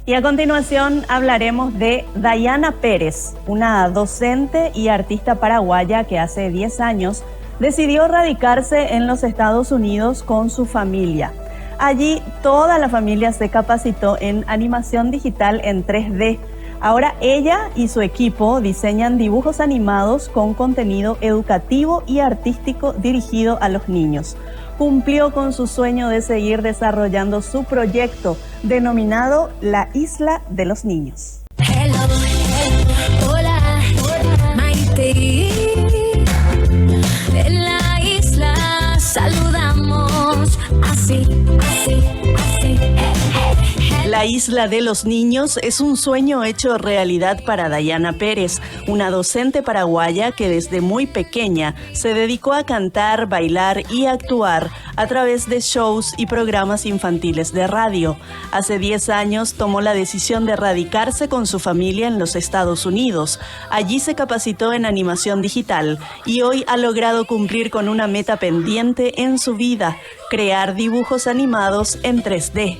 Y a continuación hablaremos de Dayana Pérez, una docente y artista paraguaya que hace 10 años decidió radicarse en los Estados Unidos con su familia. Allí toda la familia se capacitó en animación digital en 3D. Ahora ella y su equipo diseñan dibujos animados con contenido educativo y artístico dirigido a los niños. Cumplió con su sueño de seguir desarrollando su proyecto denominado La Isla de los Niños. Hello, hello, hola, Maite. En la isla saludamos así. La Isla de los Niños es un sueño hecho realidad para Dayana Pérez, una docente paraguaya que desde muy pequeña se dedicó a cantar, bailar y actuar a través de shows y programas infantiles de radio. Hace 10 años tomó la decisión de radicarse con su familia en los Estados Unidos. Allí se capacitó en animación digital y hoy ha logrado cumplir con una meta pendiente en su vida: crear dibujos animados en 3D.